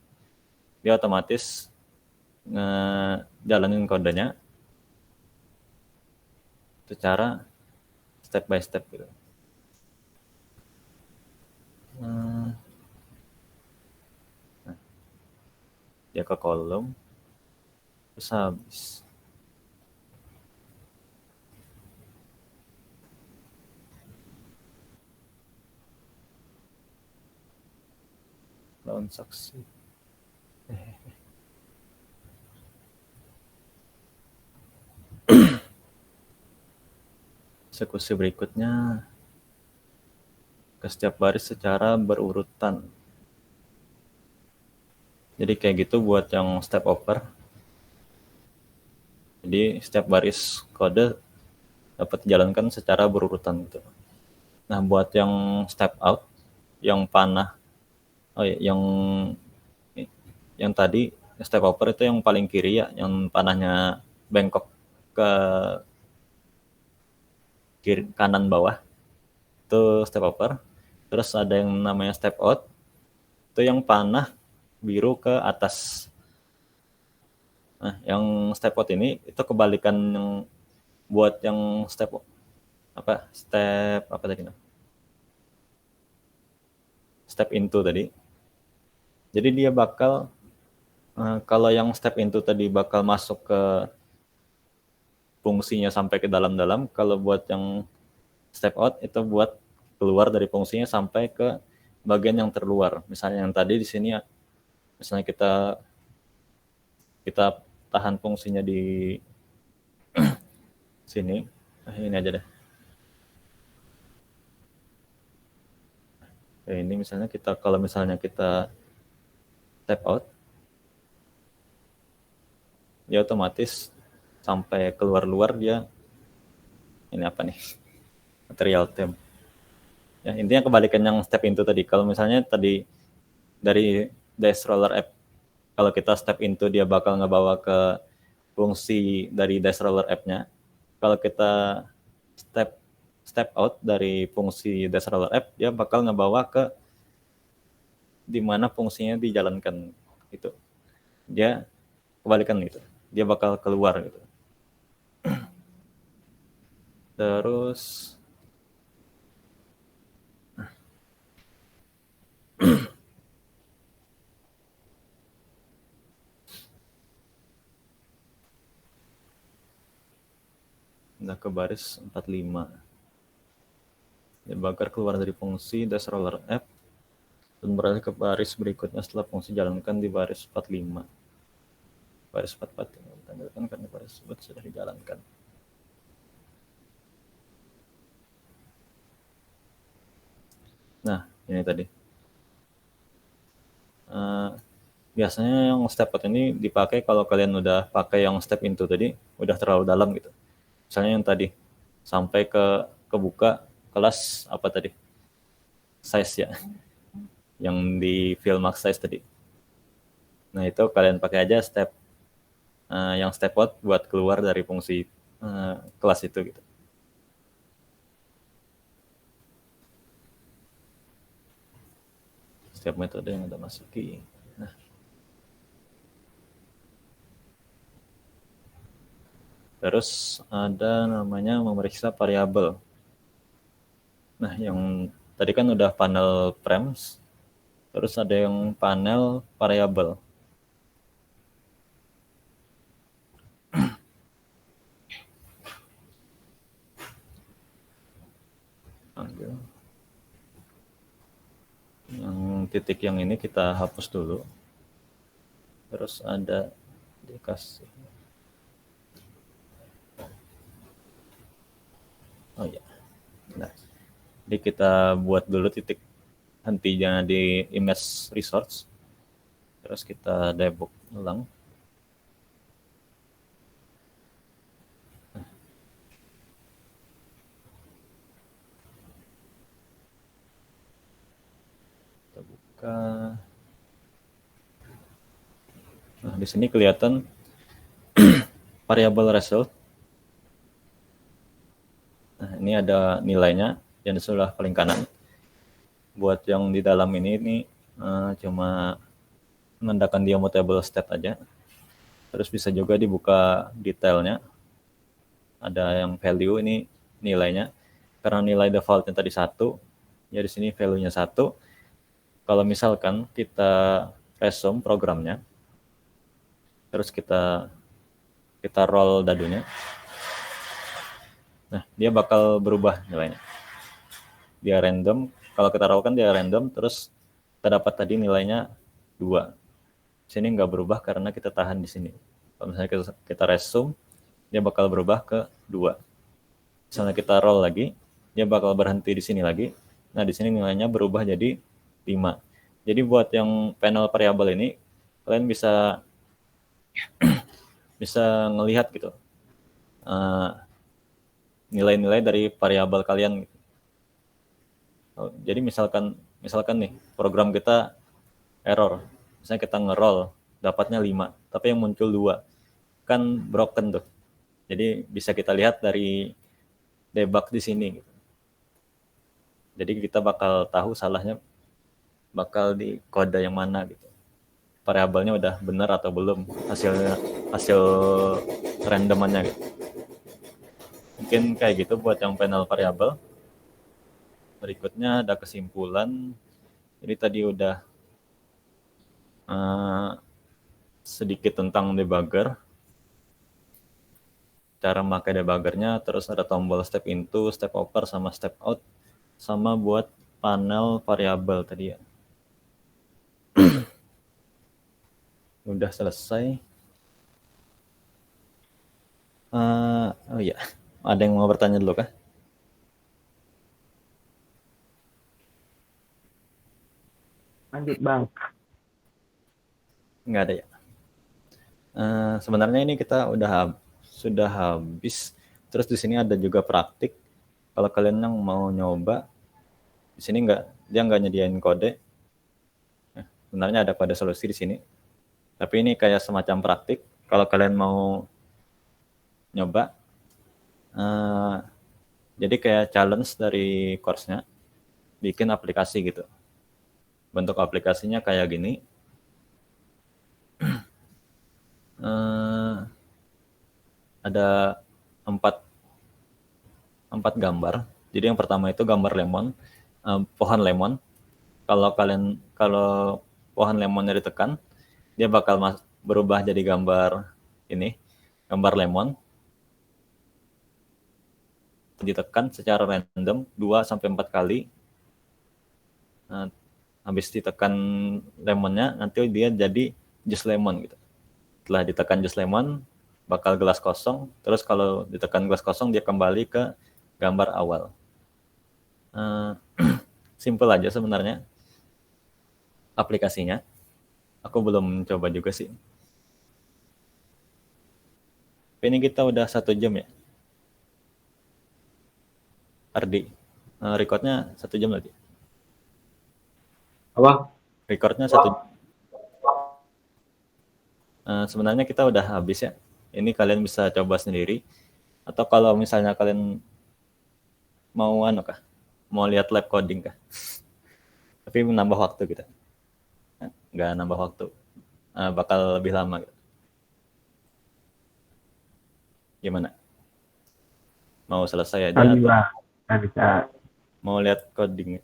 dia otomatis jalanin kodenya secara step by step gitu. Nah, dia ke kolom, terus habis. Lawan saksi. Eksekusi berikutnya ke setiap baris secara berurutan. Jadi kayak gitu buat yang step over. Jadi setiap baris kode dapat dijalankan secara berurutan gitu. Nah, buat yang step out, yang panah. Oh ya, yang tadi step over itu yang paling kiri ya, yang panahnya bengkok ke kiri kanan bawah. Itu step over. Terus ada yang namanya step out. Itu yang panah biru ke atas. Nah, yang step out ini itu kebalikan yang buat yang step tadi? Step into tadi. Jadi dia bakal kalau yang step into tadi bakal masuk ke fungsinya sampai ke dalam-dalam, kalau buat yang step out itu buat keluar dari fungsinya sampai ke bagian yang terluar. Misalnya yang tadi di sini, misalnya kita tahan fungsinya di sini. Ini aja deh. Ini misalnya kalau misalnya kita step out, dia otomatis sampai keluar luar dia ini apa nih, material term. Ya, intinya kebalikan yang step into tadi. Kalau misalnya tadi dari dice roller app, kalau kita step into dia bakal ngebawa ke fungsi dari dice roller app-nya. Kalau kita step out dari fungsi dice roller app, dia bakal ngebawa ke di mana fungsinya dijalankan gitu. Dia kebalikan gitu. Dia bakal keluar gitu. Terus udah ke baris 45. Dia bakal keluar dari fungsi dice roller app dan beralih ke baris berikutnya setelah fungsi jalankan di baris 45. Baris 44 ditandalkan karena baris tersebut sudah dijalankan. Nah, ini tadi. Biasanya yang step out ini dipakai kalau kalian udah pakai yang step into tadi, udah terlalu dalam gitu. Misalnya yang tadi, sampai kebuka kelas apa tadi? Size ya. Yang di fill max size tadi. Nah, itu kalian pakai aja yang step out buat keluar dari fungsi kelas itu gitu. Setiap metode yang ada masuki. Nah, terus ada namanya memeriksa variabel. Nah, yang tadi kan udah panel frames, terus ada yang panel variabel. Yang titik yang ini kita hapus dulu. Terus ada dikasih. Oh ya. Nah, jadi kita buat dulu titik hentinya di image resource. Terus kita debug ulang. Kita buka. Nah, di sini kelihatan variabel result. Nah, ini ada nilainya yang di sebelah paling kanan. Buat yang di dalam ini cuma menandakan dia mutable state aja. Terus bisa juga dibuka detailnya. Ada yang value ini nilainya. Karena nilai defaultnya tadi 1, ya di sini value-nya 1. Kalau misalkan kita resume programnya, terus kita roll dadunya, nah dia bakal berubah nilainya. Dia random, kalau kita roll kan dia random, terus kita dapat tadi nilainya 2. Sini nggak berubah karena kita tahan di sini. Kalau misalnya kita resume, dia bakal berubah ke 2. Misalnya kita roll lagi, dia bakal berhenti di sini lagi. Nah, di sini nilainya berubah jadi 5. Jadi buat yang panel variabel ini, kalian bisa ngelihat gitu nilai-nilai dari variabel kalian gitu. Jadi misalkan misalkan nih program kita error, misalnya kita nge-roll dapatnya 5, tapi yang muncul 2, kan broken tuh. Jadi bisa kita lihat dari debug di sini. Jadi kita bakal tahu salahnya bakal di kode yang mana gitu. Variabelnya udah benar atau belum, hasil randomannya gitu. Mungkin kayak gitu buat yang panel variabel. Berikutnya ada kesimpulan. Jadi tadi udah sedikit tentang debugger, cara memakai debuggernya, terus ada tombol step into, step over, sama step out, sama buat panel variabel tadi ya. Udah selesai. Oh iya, ada yang mau bertanya dulu kah? Lanjut Bang. Nggak ada ya. Sebenarnya ini kita sudah habis. Terus di sini ada juga praktik. Kalau kalian yang mau nyoba, di sini dia nggak nyediain kode. Sebenarnya ada kode solusi di sini. Tapi ini kayak semacam praktik. Kalau kalian mau nyoba, jadi kayak challenge dari course-nya, bikin aplikasi gitu. Bentuk aplikasinya kayak gini. Ada 4 gambar. Jadi yang pertama itu gambar lemon, pohon lemon. Kalau pohon lemonnya ditekan, dia bakal berubah jadi gambar ini, gambar lemon. Ditekan secara random 2-4 kali. Habis ditekan lemonnya, nanti dia jadi jus lemon gitu. Setelah ditekan jus lemon, bakal gelas kosong. Terus kalau ditekan gelas kosong, dia kembali ke gambar awal. Simple aja sebenarnya aplikasinya. Aku belum coba juga sih. Ini kita udah 1 jam ya. Ardi, recordnya 1 jam lagi. Apa? Recordnya 1 jam. Sebenarnya kita udah habis ya. Ini kalian bisa coba sendiri. Atau kalau misalnya kalian mau mau lihat lab coding kah? Tapi menambah waktu kita. Nggak nambah waktu. Bakal lebih lama gitu. Gimana? Mau selesai aja? Lanjut Bang. Nggak bisa. Mau lihat coding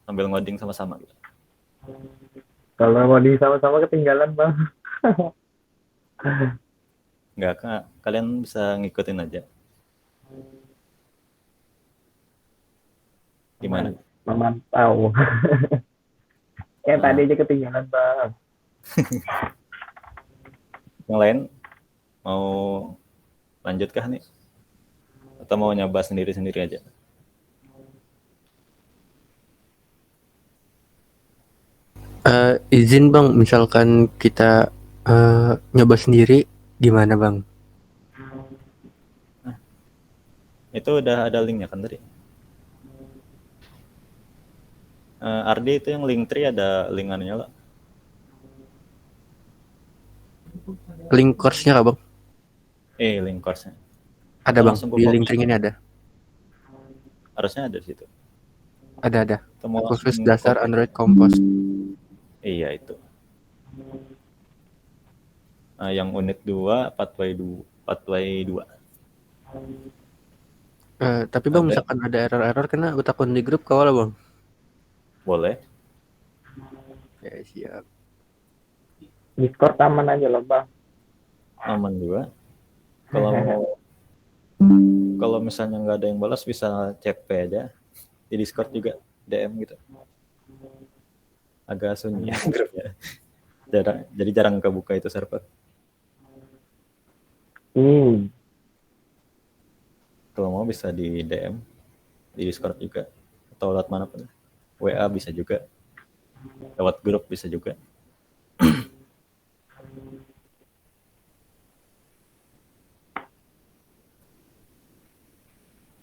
sambil ngoding sama-sama gitu. Kalau mau di sama-sama ketinggalan Bang. Nggak, kalian bisa ngikutin aja. Gimana? Memantau. Kayak tadi aja ketinggalan Bang. Yang lain mau lanjutkah nih? Atau mau nyoba sendiri-sendiri aja? Izin Bang, misalkan kita nyoba sendiri, gimana Bang? Itu udah ada linknya kan tadi? Ardi itu yang link tree ada link anunya lah. Link course-nya Kak Bang? Link course-nya. Ada Atau Bang, langsung di ke link Copilot? link ini ada. Harusnya ada di situ. Ada. Atau mau Khusus langsung dasar copy? Android Compose. Iya itu. Yang unit 2, pathway 2. Tapi Bang, Ada. misalkan ada error-error, kena aku takut di grup kawal Bang. Boleh. Ya, siap. Discord aman aja loh Bang. Aman juga. Kalau misalnya nggak ada yang balas, bisa CP aja di Discord juga, DM gitu. Agak sunyi ya grupnya. Jadi jarang kebuka itu server. Kalau mau bisa di DM di Discord juga, atau lewat mana pun. WA bisa juga, lewat grup bisa juga.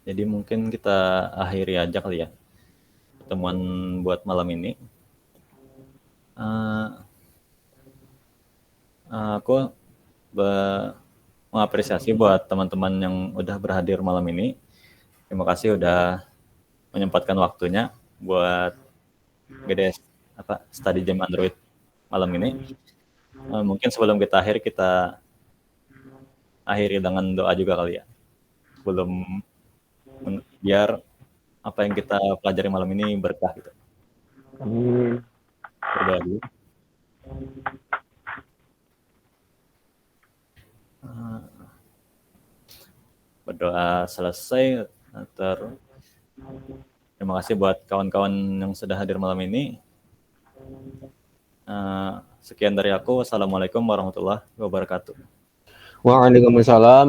Jadi mungkin kita akhiri aja kali ya. pertemuan buat malam ini. Aku mengapresiasi buat teman-teman yang udah berhadir malam ini. Terima kasih udah menyempatkan waktunya buat GDS Study Jam Android malam ini. Mungkin sebelum kita akhiri dengan doa juga kali ya. Biar apa yang kita pelajari malam ini berkah gitu. Amin. Berdoa dulu. Berdoa selesai. Terima kasih buat kawan-kawan yang sudah hadir malam ini. Sekian dari aku. Wassalamualaikum warahmatullahi wabarakatuh. Waalaikumsalam